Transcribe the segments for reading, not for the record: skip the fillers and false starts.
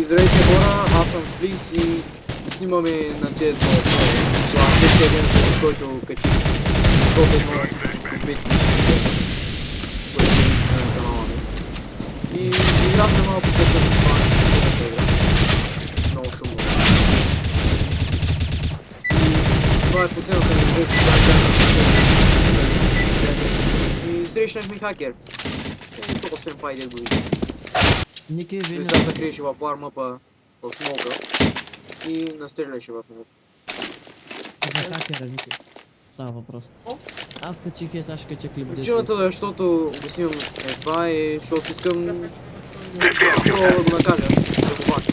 Здравейте хора, аз съм Фликс и снимаме на CS2 това следващия ден, с който качих топ 1 косметики, което се вижда на канала ми. И играхме малко след това на игра. Много шумно. И това е последната ми игра, и срещнахме хакер. И толкова се напай да го видим. Ники, Той винаги. сега закриеше в вармъпа в смока и настреляше в него. За хакера, Ники. Става въпрос. Аз качих и сега ще кача клип. Причината, защото го снимам едва е, защото искам да го накажа, да го бача.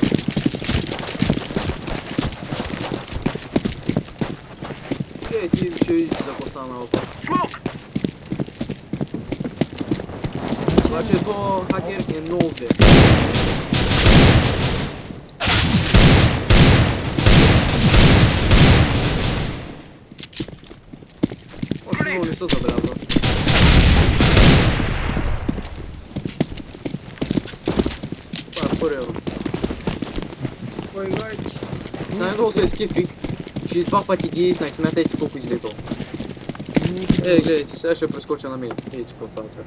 Ти ще видиш за какво стана въпрос. Обаче то хакер е много зле. Още много не са забелязал. Това е първия рунд. Най-много се изкипих, че два пъти ги изнах, смятайте колко излетал. Гледайте, сега ще прескоча на мен. Видите какво става това.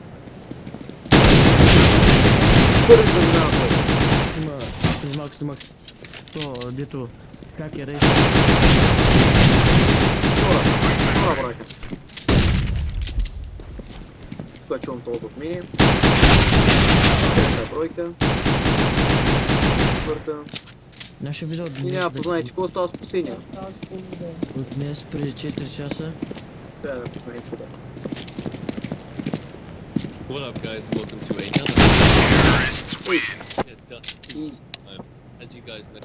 Първи заминава това. Снимак. То, дето хакер е. Това брака. Тук чувам толкова от мене. Трета бройка. Четвърта. Нашия видео И няма познаете какво става с последния. от днес преди 4 часа. Трябва да познаем сега. What up, guys? Welcome to another Easy. as you guys know.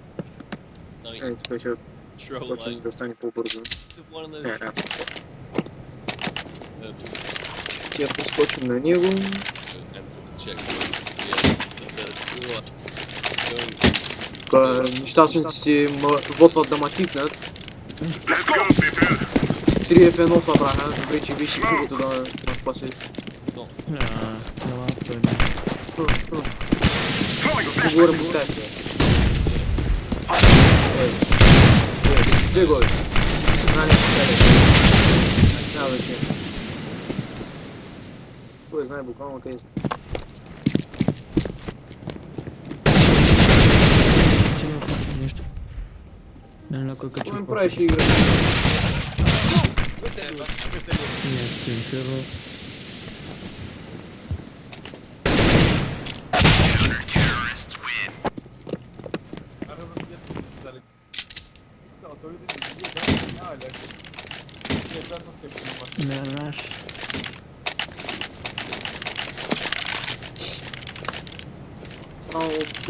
Тук ще Troll почнем like да стане по-бързо. one of Не, those. Ще поскочим на него. Enter the checkpoint. Нещастниците вотват да ма кикнат. 3 в 1 събраха. Добре, че беше другото да ме спаси. Поговорим по скайп. Две голи. Няма вече. Кой знае буквално къде. Нещо. Не, кой качу. Кой ми правиш игра? Не, стимфиро. Не, знаеш.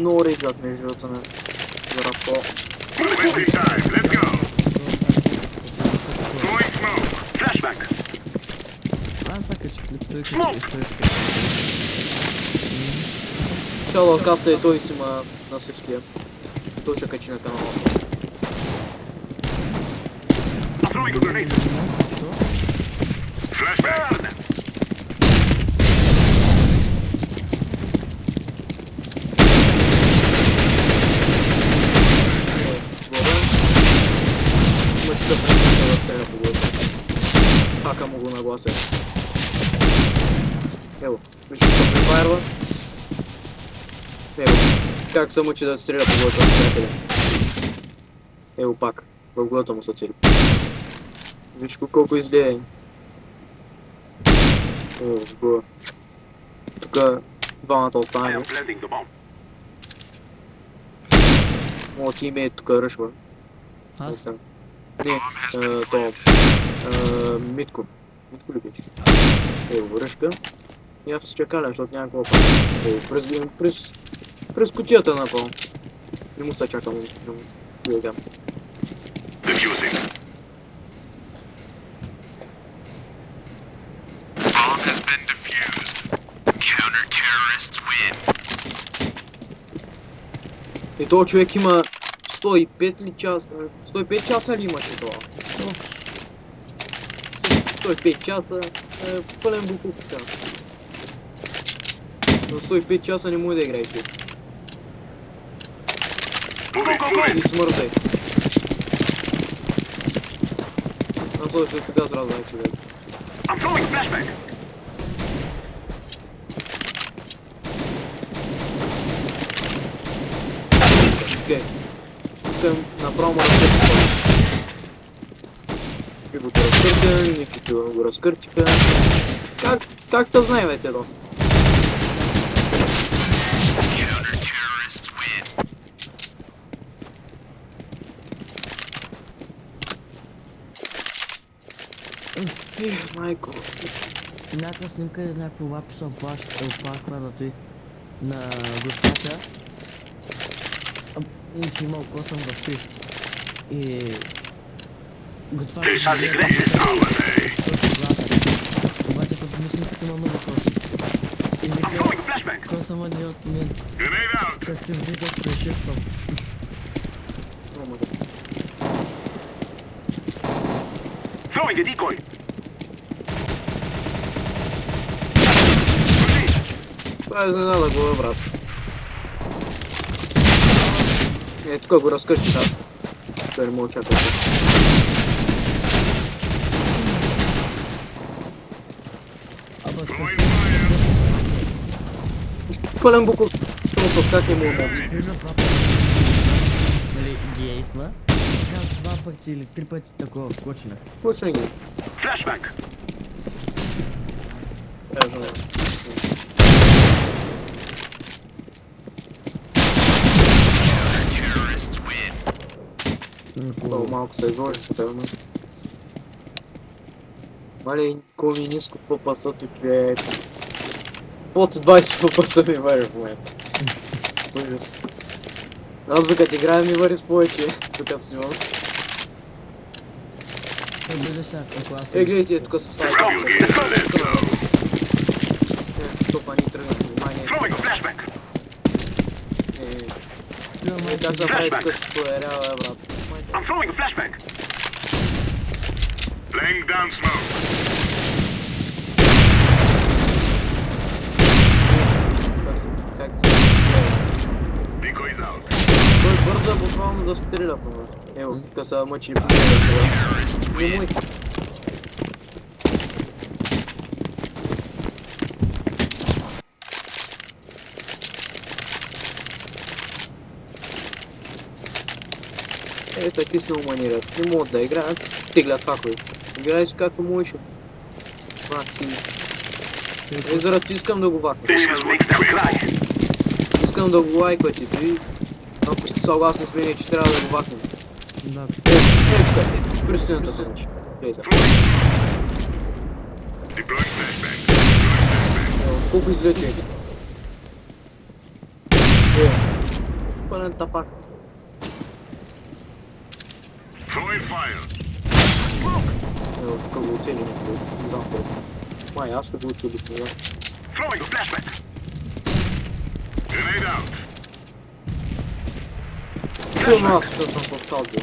Много рейджат между другото на Зарапо. Аз са качи клип, той качи и той ще качи. Цяло каста и той си ма на всичкия. Той ще качи на канала. Що? Хака му го наглася. Ево, вижте се префайрва. Ево, как се мъчи да стреля по главата на приятеля. Ево пак, в главата му се цели. Виж колко излее. Ево, в глава. Тука двамата останали. Моят тимейт тука ръшва. Аз? Не, то... Митко. Митко ли беше? Ево, ръшка. И аз се чакаля, защото няма какво правя. През кутията напълно. Не му се чакам да му слегам. И този човек има 105 ли часа? 105 часа ли имаше това? 105 часа пълен буклук така. За 105 часа не може да играеш. И смърдай. Слушай, сега сразу на тебя. Окей. Искам направо му разкъртиха. И го разкъртя, никите го разкъртиха. Как да знаем бе това? Майко. Някаква снимка е някакво лапи се оплаква на той на готвача. Че имал косъм в той. И готвача ще гледа обаче като мислиците има много косъм. И вика косъма не от мен. Как те виждаш, прешив съм. Throwing a decoy. Това е изненада го, брат. Тук го разкърти сега. Той не мога очаква. Пълен буков с как не мога. Нали, ги е изна. Аз 2 пъти или 3 пъти такова кочнах. Почни ги. Flashback. Много малко се изложи, певно. Мали, ниско ППС-то, че под 20 ППС ми вари в момента. Ужас. Аз докато играя ми вари с повече, докато снимам. Гледайте, тук са сайта. Стопа ни тръгна, внимание. Как да прави късто е реал, брат. I'm throwing a flashback. Laying down smoke. Decoys out. Той бърза буквално да стреля по мен. Ево, тук са мъчи. Не мой. Таки се уманират. Не могат да играят. Теглят хакове. Играеш както можеш. Заради искам да го вакна. Искам да го лайквате. Ако сте съгласни с мен, че трябва да го вакнем. Да. Ето, престината се начи. Колко излети е? Пълен тапак. Ево, тук го оцели някой. Не знам колко. Май, аз го оцели, не знам. Силно аз ще съм с калки.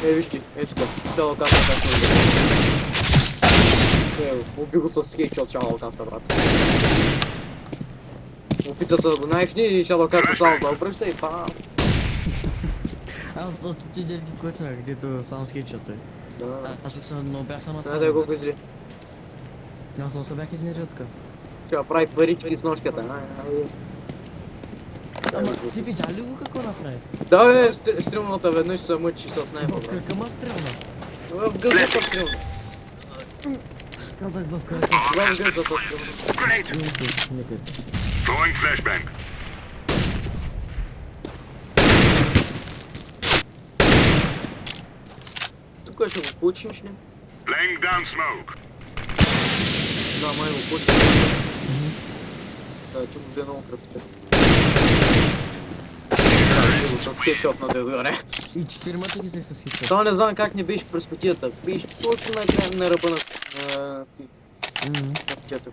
Вижте, ето тук. Цяло каста как се вижда. Ево, уби го с хейчот шало каста, брат. Опита се да го найфни и шало каста само да обръща и пам. Аз от ти дели ти кочнах, където само с хейчото е. Да. Аз но бях само Не да колко изли. Аз но се бях изнерил така. Трябва да прави парички с ножката. Ама ти видя ли го какво направи? Да бе, стрелната веднъж се мъчи с снайпа. В кръка ма стрелна. В гъзата стрелна. Казах в кръка. В гъзата стрелна. Никъде. Throwing flashbang. Тук ще го получиш ли? Laying down smoke. Да, май го получиш. Да, ти му взе много кръпите. С хедшот на дъгъре. И 4-мата ги взех с хедшот. Само не знам как не беше през кутията. Беше точно на ръба на кутията.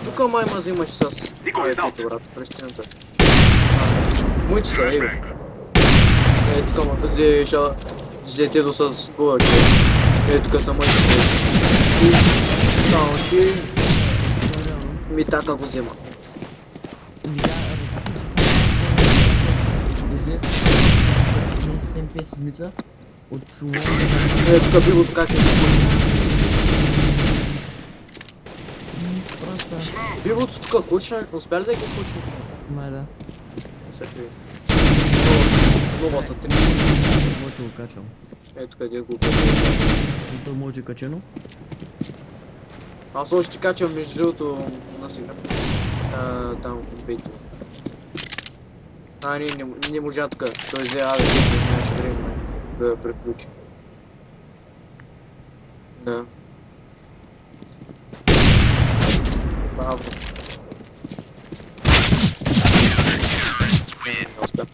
Тук май ма взимаш с... брат, през стената. Muito sério. Flashbang. Calma, fazer já GT do seus gols. Educação muito boa. Não, que me taca você, mano. Здесь всем песница. Вот Educa bilu do cara. просто Bilu tutuka koçan, uspeli de koçan. надо. Sabe? Ну, вас от Мотив качвам. Ето къде го И то мотив качено. Аз още качвам между другото на сега. Там в бейто. Не можа тук. Той взе аве, нямаше време да приключи. Да. Браво. Не успя.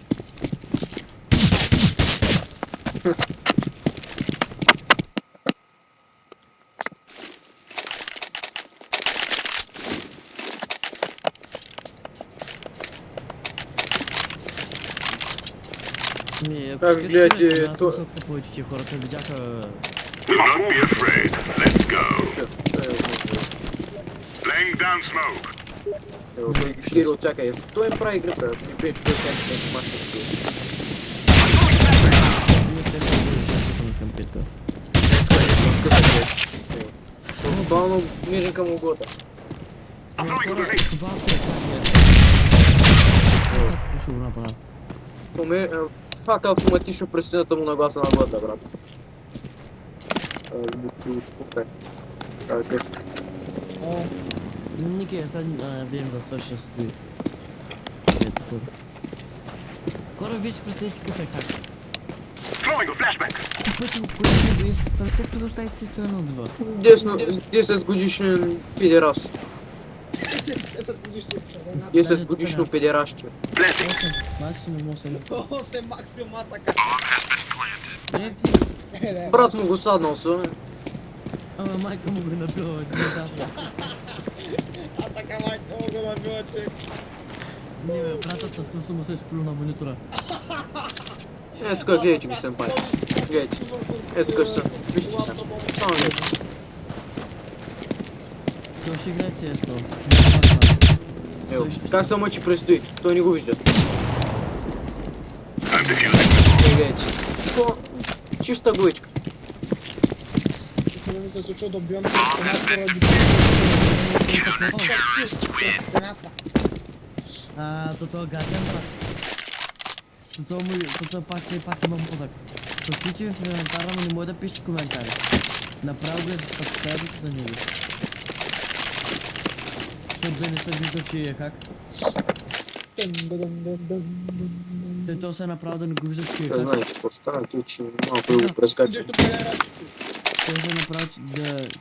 Не, Как, блядь, то- Какво повече хората видяха... Do not be afraid. Let's go. Laying down smoke. Кирил, чакай, той им прави играта. Не беше той всякакъв мач. Към питка. Буквално мирен към угода. Ама хора, това какво ще го направя? Фака автоматично пресината му нагласа на глата, брат. Ники, сега видим да свърша стои. Ето тук. Хора, вие си представите какъв е хак. Throwing a flashbang. Ти пъти го поясни го и там след това остави се стоя на убива. 10 годишен педерас. 10 годишно педерасче. Blessing. 8, максимум 8. О, се максима така. Не, ти... Брат му го саднал се. Ама майка му го набила, не да. А така майка му го набила, че... Не бе, братата съм му се сплю на монитора. Ето тук, гледайте ги сенпай. Гледайте. Ето тук са. Вижте са. Само гледайте. Той ще играе CS-то. Ево, как се мъчи предстои? Той не го вижда. I'm defusing. Гледайте. Какво? Чиста гличка. Чисто да ми се случва да убивам през стената поради... През стената. То гаден, брат. То пак има мозък. То пичи в инвентара, но не може да пише коментари. Направо го е събставите за него. Защото не се вижда, че е хак. То се е направил да не го вижда, че е Да хак. знаеш какво става, той че малко го прескача. Идеш да проверя. Той се е направил,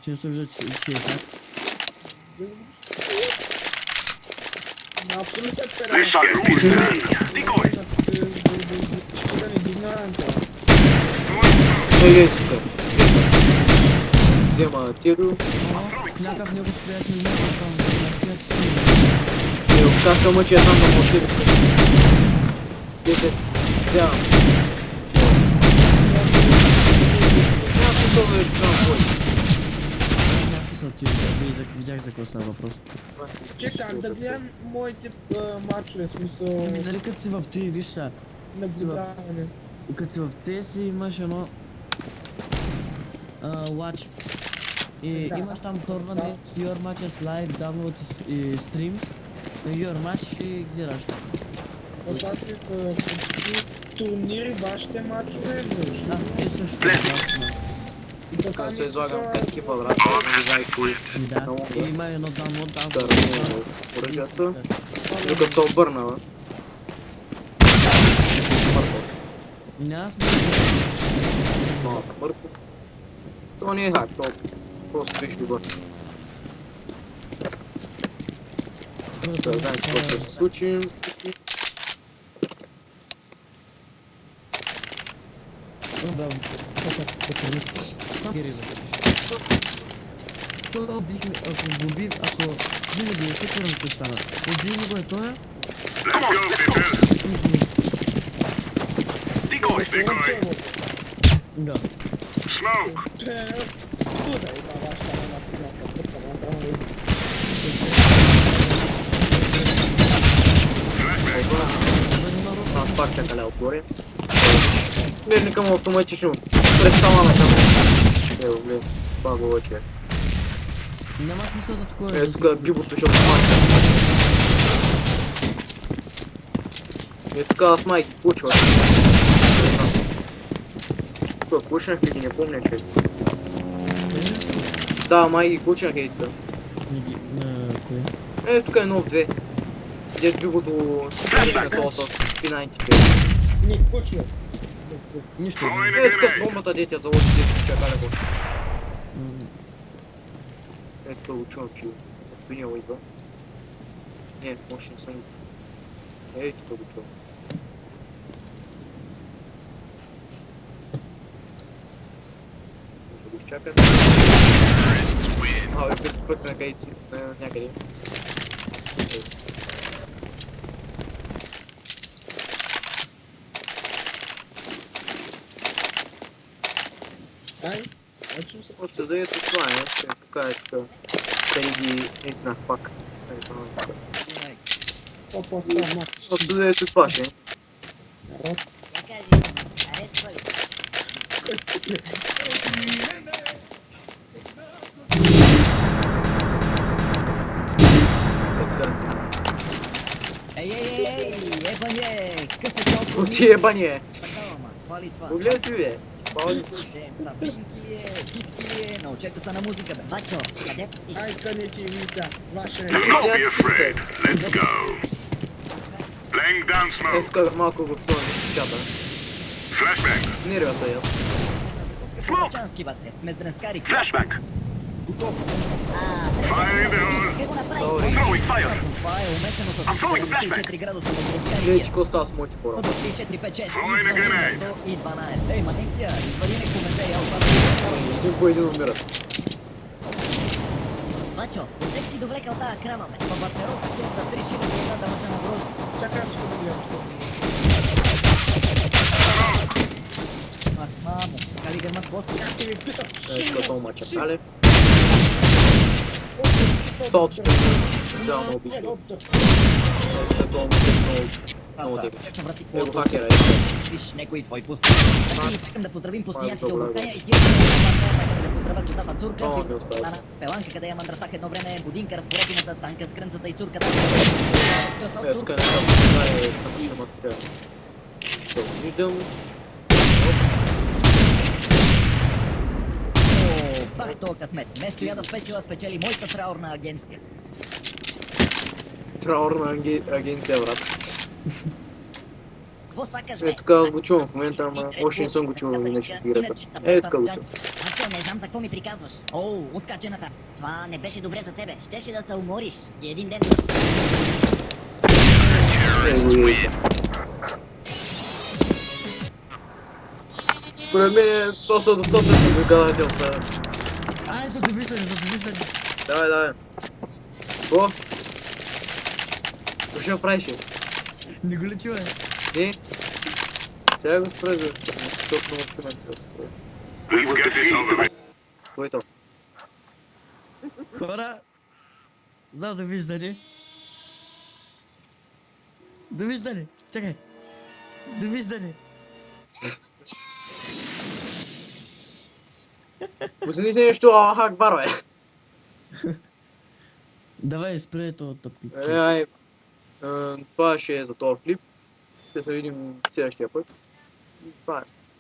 че не се вижда, че е хак. На абсолютен Let's get these done. Decoy. Ще да не ги знаем това. Гледайте тук. Взема Терю. Някакъв него с приятели не е там. Ево, как се мъчи е там да може да... 10. Да. Няма смисъл да е там бой. Видях за какво става въпрос. Чекай, да гледам моите мачове, в смисъл Ами нали като си в този, виж сега, наблюдаване. като си в CS имаш едно watch и Да. имаш там tournament, your matches live, download и streams, your match и гледаш. Класации са турнири, вашите мачове, виж. Да, и също. И то Как там се излагам са... как екипа, брат. Не знае кои. Да, Много и добре. има едно download, Да, download. поръчата. Докато се обърнала. Мъртво. Няма смисъл. Малко мъртво. То не е хак, то просто виж добър. Да знаеш какво ще се случи. Да, това бихме, ако го бим, ако винаги е секунда ще стана. Убийме го е тоя, Let's go, people. мисля, Decoy. Да. Smoke. Tutaj ta wasza marcynowska podstawa sama jest. Am partea calea opore. Merg cam автоматично. Представа на там. Ево, блин. Баго оче. Няма смисъл да такова. Е, тук пивото ще отмача. Е, тук с майки почва. Тук почнах ли ги не помня, че. Да, май ги почнах и тук. На кое? Е, тук е нов 2. Дет пивото с това с спинантите. Nie, kuciu. Нищо. Throwing a Е, тук с grenade. бомбата дете заложи дете чакаля го. Е, тук учувам, че от Винила идва. Не, може не съм. Ей, тук учувам. Може да го изчакат. А, бе, пък на къде си, някъде. Ей. Ай, а чим се От да ето това е, тук е така. Впереди не знах пак. Опа сама. От да ето това ще. Народ. Ей, ебане, какъв е толкова? От ти ебане! Такава, ма, свали това. Погледай ти бе! Паузи. Сабинки хитки научете се на музика, бе. Бачо, къде пътиш? Ай, където вися. Ваше. Don't be afraid. Let's go. Laying down Е, smoke. тук малко го псувам в чата. Flashbang. Нервя са я. Копачански, баце, сме с дренскари. Flashbang. Fire in the hole. Добре. Throwing fire. Това е умесено с I'm throwing a flashbang. 4 градуса на Гледай, че дренскари. какво става с моите хора. От 3, 4, 5, 6, Throwing a grenade. 112. Ей, маленкия, извади някакво месе, я отваря. Един по един умират. Бачо, отек си довлекал тая крама, бе. Па батерол са за 3 шили за една дамъча на гроза. Чакай, аз тук да гледам. Ах, мамо, кали гърмат после. Как ти ми питам? Е, тук това мача. Але, Солото. солтото трябва да обича. Не, доптор. Е, това мача много Паца, дебиш. как се врати Его по хакера е. Виж някой твой пусти. Значи искам да поздравим пустиняците от Буркая и тия, искам да поздравят козата Цурка, О, ми остава. Нана, Пеланка, къде я мандрасах едно време, Будинка, разпоредината, Цанка с крънцата и Цурката. Е, тук не знам, това е само ще мастрия. Виждам. О, бах тоя късмет. Вместо я да спечела, спечели моята траурна агенция. Траурна агенция, брат. Какво сакаш, Е, бе? тук аз го чувам в момента, ама още не съм го чувал иначе в играта. Е, тук го чувам. Мачо, не знам за какво ми приказваш. О, откачената. Това не беше добре за тебе. Щеше да се умориш. И един ден... Е, го виждам. Според мен това са достатъчно доказателства. Ай, за довиждане, за довиждане. Давай, давай. О! Какво ще направиш? Не го ли чува? Не? Сега го спра, защото много ще ме се спра. Let's get this over with. Кой е то? Хора, за довиждане. Довиждане, чакай. Довиждане. Пусни си нещо, Аллах Акбар, бе. Давай, спре това тъпки. Ай, това ще е за този клип. Ще се видим следващия път. Това е.